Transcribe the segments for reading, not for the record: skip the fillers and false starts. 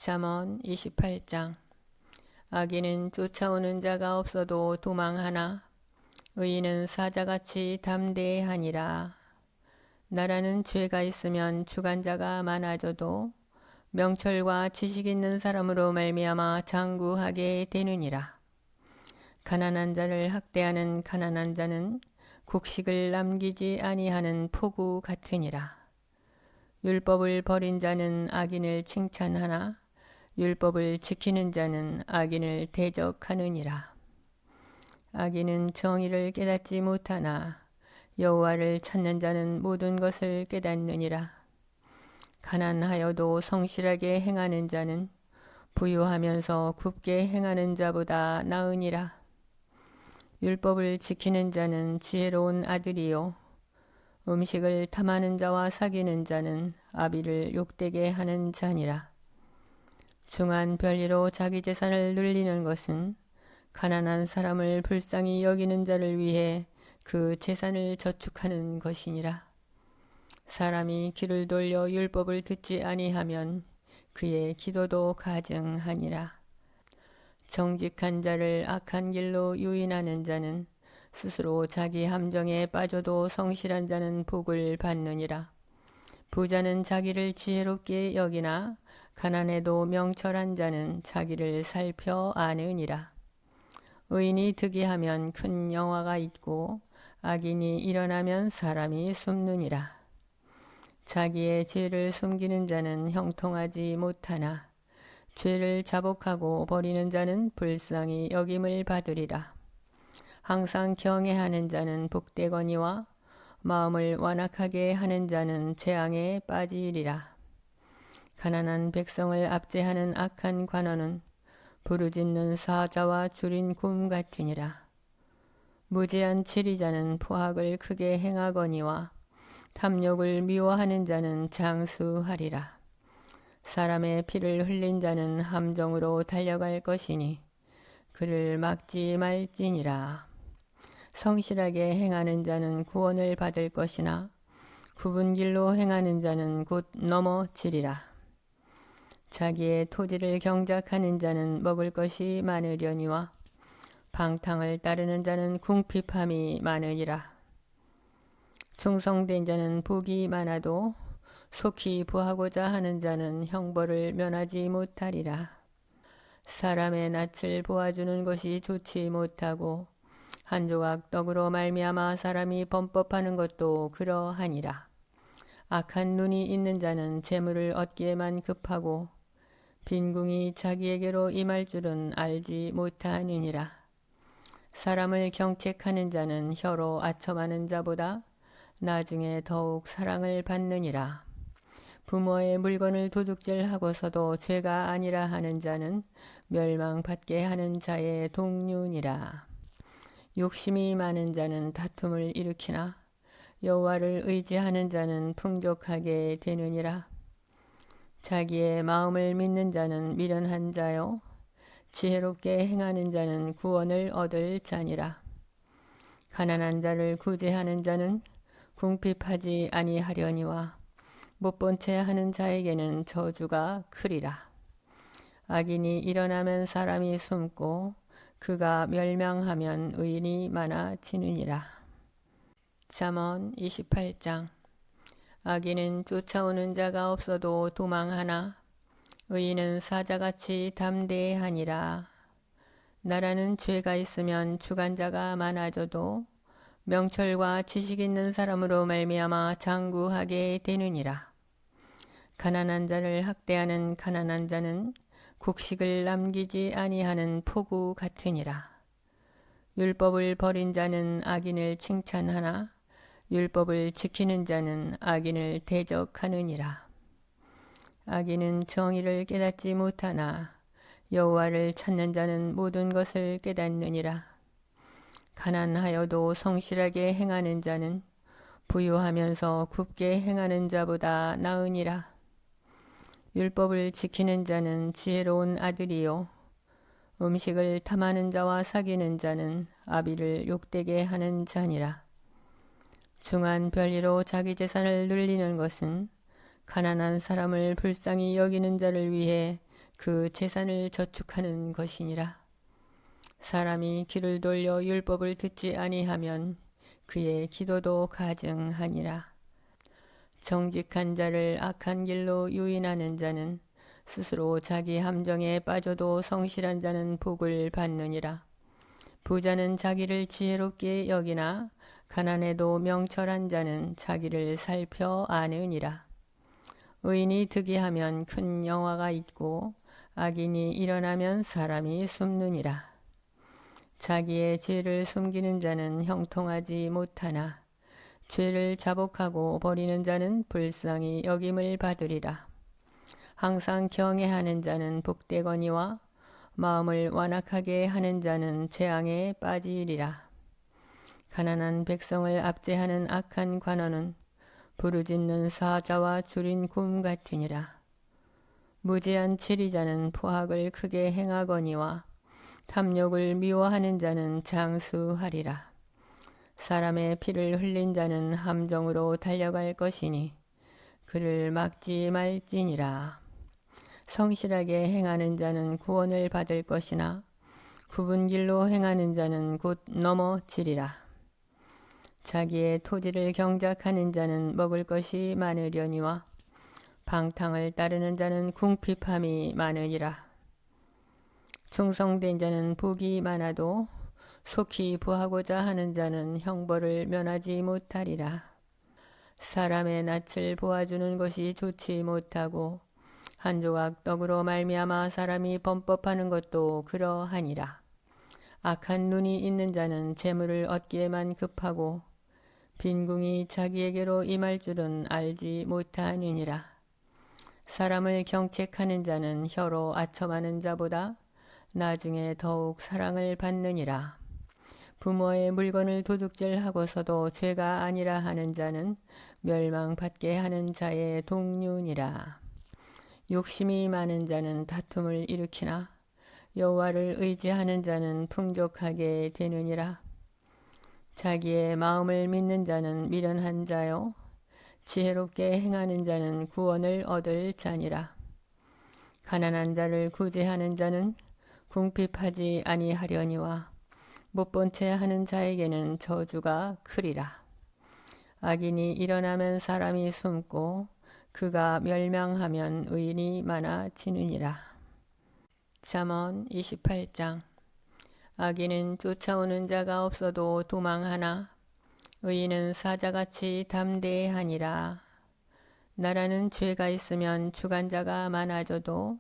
잠언 28장. 악인은 쫓아오는 자가 없어도 도망하나 의인은 사자같이 담대하니라. 나라는 죄가 있으면 주관자가 많아져도 명철과 지식 있는 사람으로 말미암아 장구하게 되느니라. 가난한 자를 학대하는 가난한 자는 곡식을 남기지 아니하는 포구 같으니라. 율법을 버린 자는 악인을 칭찬하나 율법을 지키는 자는 악인을 대적하느니라. 악인은 정의를 깨닫지 못하나 여호와를 찾는 자는 모든 것을 깨닫느니라. 가난하여도 성실하게 행하는 자는 부유하면서 굽게 행하는 자보다 나으니라. 율법을 지키는 자는 지혜로운 아들이요 음식을 탐하는 자와 사귀는 자는 아비를 욕되게 하는 자니라. 중한 별리로 자기 재산을 늘리는 것은 가난한 사람을 불쌍히 여기는 자를 위해 그 재산을 저축하는 것이니라. 사람이 귀를 돌려 율법을 듣지 아니하면 그의 기도도 가증하니라. 정직한 자를 악한 길로 유인하는 자는 스스로 자기 함정에 빠져도 성실한 자는 복을 받느니라. 부자는 자기를 지혜롭게 여기나 가난해도 명철한 자는 자기를 살펴 아느니라. 의인이 득이하면 큰 영화가 있고 악인이 일어나면 사람이 숨느니라. 자기의 죄를 숨기는 자는 형통하지 못하나 죄를 자복하고 버리는 자는 불쌍히 여김을 받으리라. 항상 경외하는 자는 복되거니와 마음을 완악하게 하는 자는 재앙에 빠지리라. 가난한 백성을 압제하는 악한 관원은 부르짖는 사자와 줄인 곰 같으니라. 무죄한 치리자는 포악을 크게 행하거니와 탐욕을 미워하는 자는 장수하리라. 사람의 피를 흘린 자는 함정으로 달려갈 것이니 그를 막지 말지니라. 성실하게 행하는 자는 구원을 받을 것이나 굽은 길로 행하는 자는 곧 넘어지리라. 자기의 토지를 경작하는 자는 먹을 것이 많으려니와 방탕을 따르는 자는 궁핍함이 많으리라. 충성된 자는 복이 많아도 속히 부하고자 하는 자는 형벌을 면하지 못하리라. 사람의 낯을 보아주는 것이 좋지 못하고 한 조각 떡으로 말미암아 사람이 범법하는 것도 그러하니라. 악한 눈이 있는 자는 재물을 얻기에만 급하고 빈궁이 자기에게로 임할 줄은 알지 못하느니라. 사람을 경책하는 자는 혀로 아첨하는 자보다 나중에 더욱 사랑을 받느니라. 부모의 물건을 도둑질하고서도 죄가 아니라 하는 자는 멸망받게 하는 자의 동류니라. 욕심이 많은 자는 다툼을 일으키나 여호와를 의지하는 자는 풍족하게 되느니라. 자기의 마음을 믿는 자는 미련한 자요 지혜롭게 행하는 자는 구원을 얻을 자니라. 가난한 자를 구제하는 자는 궁핍하지 아니하려니와 못본 채 하는 자에게는 저주가 크리라. 악인이 일어나면 사람이 숨고 그가 멸망하면 의인이 많아지느니라. 잠언 28장. 악인은 쫓아오는 자가 없어도 도망하나 의인은 사자같이 담대하니라. 나라는 죄가 있으면 주관자가 많아져도 명철과 지식 있는 사람으로 말미암아 장구하게 되느니라. 가난한 자를 학대하는 가난한 자는 곡식을 남기지 아니하는 포구 같으니라. 율법을 버린 자는 악인을 칭찬하나 율법을 지키는 자는 악인을 대적하느니라. 악인은 정의를 깨닫지 못하나 여호와를 찾는 자는 모든 것을 깨닫느니라. 가난하여도 성실하게 행하는 자는 부유하면서 굽게 행하는 자보다 나으니라. 율법을 지키는 자는 지혜로운 아들이요 음식을 탐하는 자와 사귀는 자는 아비를 욕되게 하는 자니라. 중한 별리로 자기 재산을 늘리는 것은 가난한 사람을 불쌍히 여기는 자를 위해 그 재산을 저축하는 것이니라. 사람이 귀를 돌려 율법을 듣지 아니하면 그의 기도도 가증하니라. 정직한 자를 악한 길로 유인하는 자는 스스로 자기 함정에 빠져도 성실한 자는 복을 받느니라. 부자는 자기를 지혜롭게 여기나 가난해도 명철한 자는 자기를 살펴 아느니라. 의인이 득이하면 큰 영화가 있고 악인이 일어나면 사람이 숨느니라. 자기의 죄를 숨기는 자는 형통하지 못하나 죄를 자복하고 버리는 자는 불쌍히 여김을 받으리라. 항상 경외하는 자는 복되거니와 마음을 완악하게 하는 자는 재앙에 빠지리라. 가난한 백성을 압제하는 악한 관원은 부르짖는 사자와 줄인 굼 같으니라. 무지한 치리자는 포악을 크게 행하거니와 탐욕을 미워하는 자는 장수하리라. 사람의 피를 흘린 자는 함정으로 달려갈 것이니 그를 막지 말지니라. 성실하게 행하는 자는 구원을 받을 것이나 굽은 길로 행하는 자는 곧 넘어지리라. 자기의 토지를 경작하는 자는 먹을 것이 많으려니와 방탕을 따르는 자는 궁핍함이 많으니라. 충성된 자는 복이 많아도 속히 부하고자 하는 자는 형벌을 면하지 못하리라. 사람의 낯을 보아주는 것이 좋지 못하고 한 조각 떡으로 말미암아 사람이 범법하는 것도 그러하니라. 악한 눈이 있는 자는 재물을 얻기에만 급하고 빈궁이 자기에게로 임할 줄은 알지 못하느니라. 사람을 경책하는 자는 혀로 아첨하는 자보다 나중에 더욱 사랑을 받느니라. 부모의 물건을 도둑질하고서도 죄가 아니라 하는 자는 멸망받게 하는 자의 동류니라. 욕심이 많은 자는 다툼을 일으키나 여호와를 의지하는 자는 풍족하게 되느니라. 자기의 마음을 믿는 자는 미련한 자요 지혜롭게 행하는 자는 구원을 얻을 자니라. 가난한 자를 구제하는 자는 궁핍하지 아니하려니와 못본 채 하는 자에게는 저주가 크리라. 악인이 일어나면 사람이 숨고 그가 멸망하면 의인이 많아지느니라. 잠언 28장. 악인은 쫓아오는 자가 없어도 도망하나 의인은 사자같이 담대하니라. 나라는 죄가 있으면 주관자가 많아져도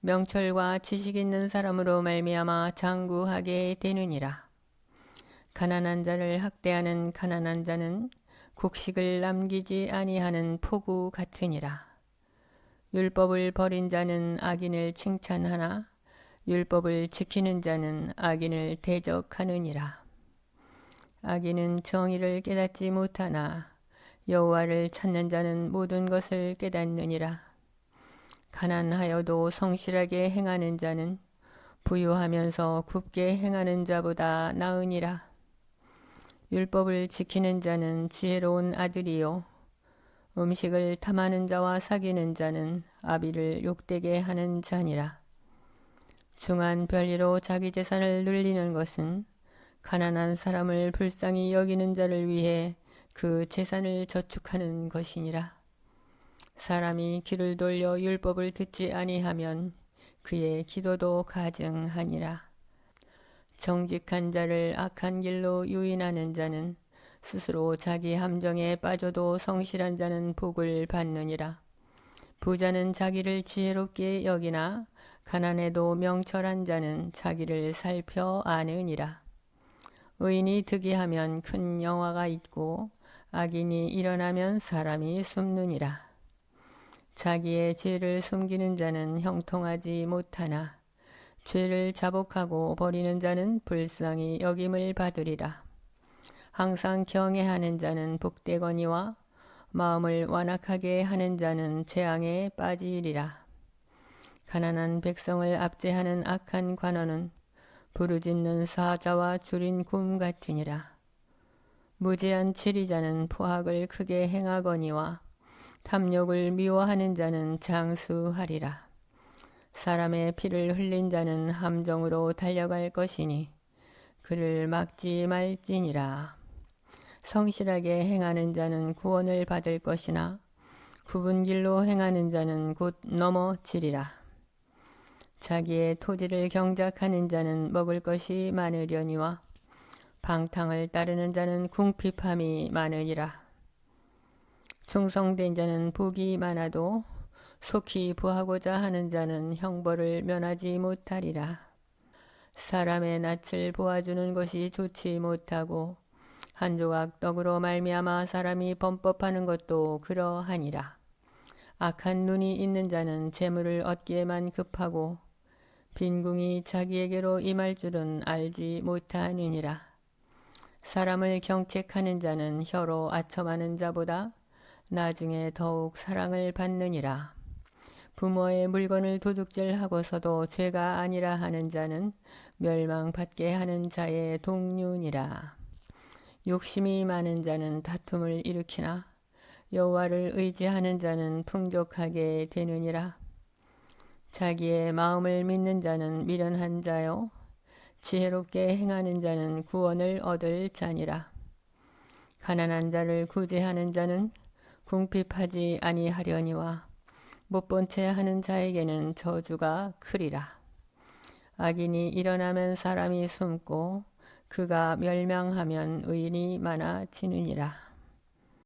명철과 지식 있는 사람으로 말미암아 장구하게 되느니라. 가난한 자를 학대하는 가난한 자는 곡식을 남기지 아니하는 폭우 같으니라. 율법을 버린 자는 악인을 칭찬하나 율법을 지키는 자는 악인을 대적하느니라. 악인은 정의를 깨닫지 못하나 여호와를 찾는 자는 모든 것을 깨닫느니라. 가난하여도 성실하게 행하는 자는 부유하면서 굽게 행하는 자보다 나으니라. 율법을 지키는 자는 지혜로운 아들이요 음식을 탐하는 자와 사귀는 자는 아비를 욕되게 하는 자니라. 중한 별리로 자기 재산을 늘리는 것은 가난한 사람을 불쌍히 여기는 자를 위해 그 재산을 저축하는 것이니라. 사람이 귀를 돌려 율법을 듣지 아니하면 그의 기도도 가증하니라. 정직한 자를 악한 길로 유인하는 자는 스스로 자기 함정에 빠져도 성실한 자는 복을 받느니라. 부자는 자기를 지혜롭게 여기나 가난해도 명철한 자는 자기를 살펴 아느니라. 의인이 득이하면 큰 영화가 있고 악인이 일어나면 사람이 숨느니라. 자기의 죄를 숨기는 자는 형통하지 못하나 죄를 자복하고 버리는 자는 불쌍히 여김을 받으리라. 항상 경외하는 자는 복되거니와 마음을 완악하게 하는 자는 재앙에 빠지리라. 가난한 백성을 압제하는 악한 관원은 부르짖는 사자와 줄인 굼 같으니라. 무지한 치리자는 포악을 크게 행하거니와 탐욕을 미워하는 자는 장수하리라. 사람의 피를 흘린 자는 함정으로 달려갈 것이니 그를 막지 말지니라. 성실하게 행하는 자는 구원을 받을 것이나 굽은 길로 행하는 자는 곧 넘어지리라. 자기의 토지를 경작하는 자는 먹을 것이 많으려니와 방탕을 따르는 자는 궁핍함이 많으리라. 충성된 자는 복이 많아도 속히 부하고자 하는 자는 형벌을 면하지 못하리라. 사람의 낯을 보아주는 것이 좋지 못하고 한 조각 떡으로 말미암아 사람이 범법하는 것도 그러하니라. 악한 눈이 있는 자는 재물을 얻기에만 급하고 빈궁이 자기에게로 임할 줄은 알지 못하느니라. 사람을 경책하는 자는 혀로 아첨하는 자보다 나중에 더욱 사랑을 받느니라. 부모의 물건을 도둑질하고서도 죄가 아니라 하는 자는 멸망받게 하는 자의 동류니라. 욕심이 많은 자는 다툼을 일으키나 여호와를 의지하는 자는 풍족하게 되느니라. 자기의 마음을 믿는 자는 미련한 자요 지혜롭게 행하는 자는 구원을 얻을 자니라. 가난한 자를 구제하는 자는 궁핍하지 아니하려니와 못본 채 하는 자에게는 저주가 크리라. 악인이 일어나면 사람이 숨고 그가 멸망하면 의인이 많아지느니라.